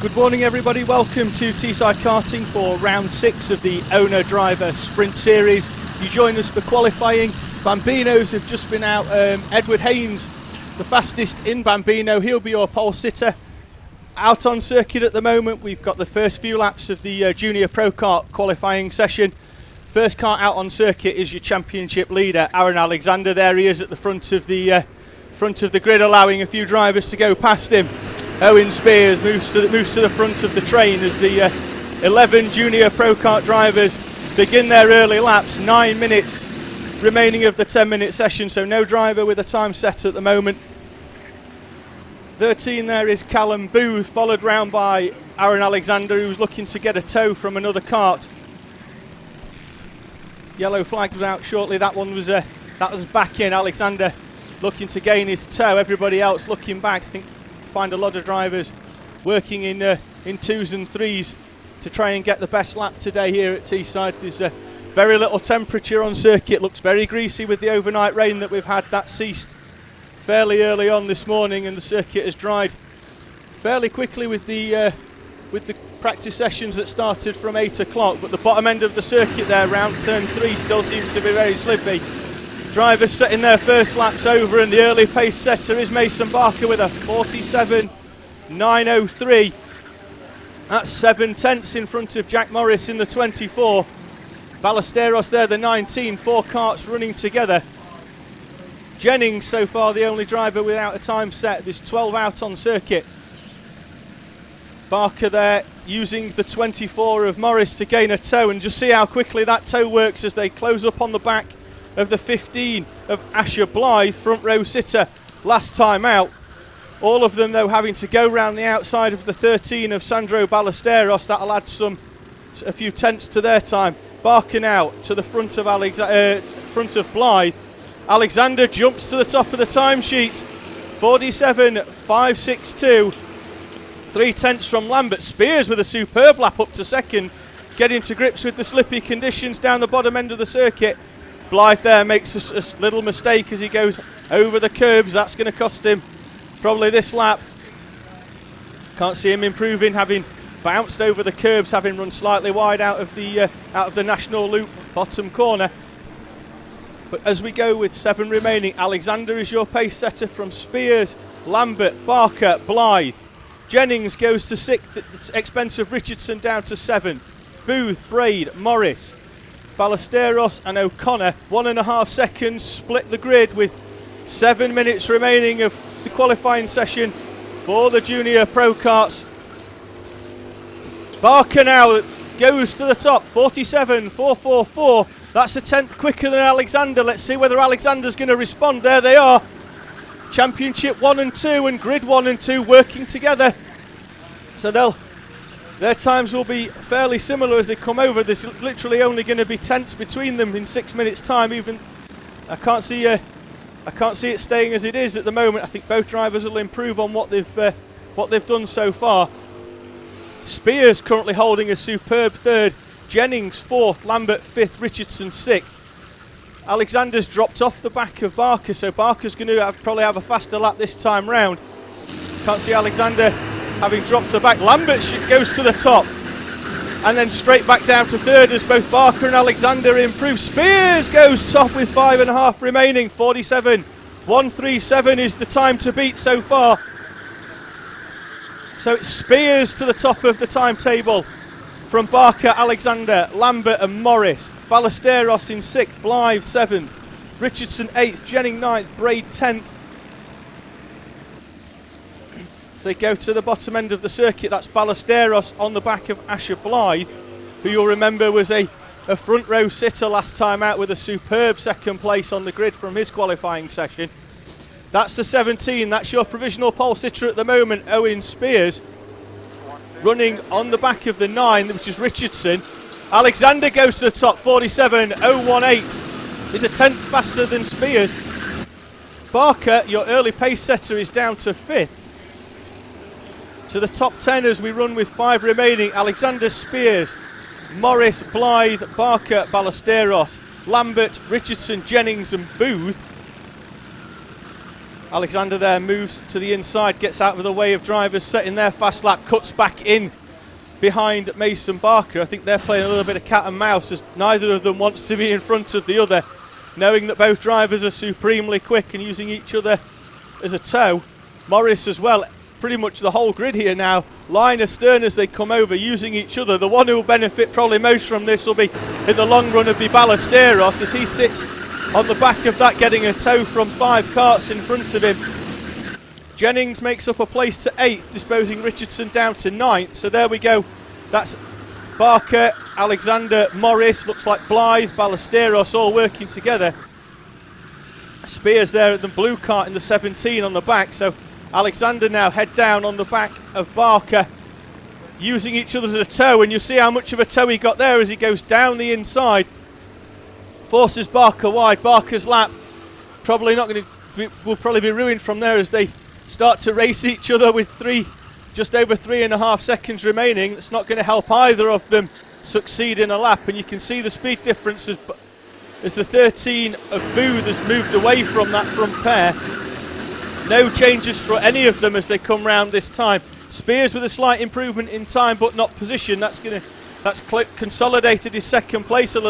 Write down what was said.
Good morning everybody, welcome to Teesside Karting for round 6 of the owner-driver sprint series. You join us for qualifying. Bambinos have just been out. Edward Haynes, the fastest in Bambino, he'll be your pole sitter. Out on circuit at the moment, we've got the first few laps of the Junior Pro Kart qualifying session. First car out on circuit is your championship leader, Aaron Alexander. There he is at the front of the grid, allowing a few drivers to go past him. Owen Spears moves to the front of the train as the 11 Junior Pro Kart drivers begin their early laps. 9 minutes remaining of the 10-minute session, so no driver with a time set at the moment. 13 there is Callum Booth, followed round by Aaron Alexander, who's looking to get a tow from another kart. Yellow flag was out shortly. That was back in. Alexander looking to gain his tow. Everybody else looking back. I think find a lot of drivers working in 2s and 3s to try and get the best lap today here at Teesside. There's very little temperature on circuit. Looks very greasy with the overnight rain that we've had. That ceased fairly early on this morning, and the circuit has dried fairly quickly with the practice sessions that started from 8 o'clock. But the bottom end of the circuit there, round turn 3, still seems to be very slippy. Drivers setting their first laps over, and the early pace setter is Mason Barker with a 47.903. That's 7 tenths in front of Jack Morris in the 24. Ballesteros there, the 19. 4 karts running together. Jennings so far the only driver without a time set. There's 12 out on circuit. Barker there using the 24 of Morris to gain a tow, and just see how quickly that tow works as they close up on the back of the 15 of Asher Blythe, front row sitter last time out. All of them though having to go round the outside of the 13 of Sandro Ballesteros. That'll add a few tenths to their time. Barker now to the front of Blythe. Alexander jumps to the top of the timesheet. 47.562. 3 tenths from Lambert. Spears with a superb lap up to second, getting to grips with the slippy conditions down the bottom end of the circuit. Blythe there makes a little mistake as he goes over the curbs. That's going to cost him probably this lap. Can't see him improving, having bounced over the curbs, having run slightly wide out of the National Loop bottom corner. But as we go with 7 remaining, Alexander is your pace setter from Spears, Lambert, Barker, Blythe. Jennings goes to 6th at the expense of Richardson, down to 7th. Booth, Braid, Morris, Ballesteros and O'Connor. 1.5 seconds split the grid with 7 minutes remaining of the qualifying session for the Junior Pro Karts. Barker now goes to the top, 47.444. That's a tenth quicker than Alexander. Let's see whether Alexander's going to respond. There they are. Championship 1 and 2 and grid 1 and 2 working together. So their times will be fairly similar as they come over. There's literally only going to be tenths between them in 6 minutes' time. Even I can't see it staying as it is at the moment. I think both drivers will improve on what they've done so far. Spears currently holding a superb 3rd. Jennings 4th, Lambert 5th, Richardson 6th. Alexander's dropped off the back of Barker, so Barker's going to probably have a faster lap this time round. Can't see Alexander having dropped the back. Lambert goes to the top and then straight back down to 3rd as both Barker and Alexander improve. Spears goes top with 5.5 remaining. 47.137 is the time to beat so far. So it's Spears to the top of the timetable from Barker, Alexander, Lambert and Morris. Ballesteros in 6th, Blythe 7th, Richardson 8th, Jennings 9th, Braid 10th. So they go to the bottom end of the circuit. That's Ballesteros on the back of Asher Blythe, who you'll remember was a front row sitter last time out with a superb 2nd place on the grid from his qualifying session. That's the 17. That's your provisional pole sitter at the moment, Owen Spears. Running on the back of the 9, which is Richardson. Alexander goes to the top, 47.018. Is a tenth faster than Spears. Barker, your early pace setter, is down to 5th. So the top 10 as we run with 5 remaining. Alexander, Spears, Morris, Blythe, Barker, Ballesteros, Lambert, Richardson, Jennings and Booth. Alexander there moves to the inside, gets out of the way of drivers setting their fast lap, cuts back in behind Mason Barker. I think they're playing a little bit of cat and mouse as neither of them wants to be in front of the other, knowing that both drivers are supremely quick and using each other as a tow. Morris as well, pretty much the whole grid here now, line astern as they come over, using each other. The one who will benefit probably most from this will be, in the long run, be Ballesteros, as he sits on the back of that, getting a tow from 5 karts in front of him. Jennings makes up a place to 8th, disposing Richardson down to 9th. So there we go. That's Barker, Alexander, Morris, looks like Blythe, Ballesteros all working together. Spears there at the blue kart in the 17 on the back. So Alexander now head down on the back of Barker, using each other as a tow, and you see how much of a tow he got there as he goes down the inside. Forces Barker wide. Barker's lap probably not going to will probably be ruined from there as they start to race each other with just over 3.5 seconds remaining. It's not going to help either of them succeed in a lap, and you can see the speed difference as the 13 of Booth has moved away from that front pair. No changes for any of them as they come round this time. Spears with a slight improvement in time but not position. That's consolidated his second place a little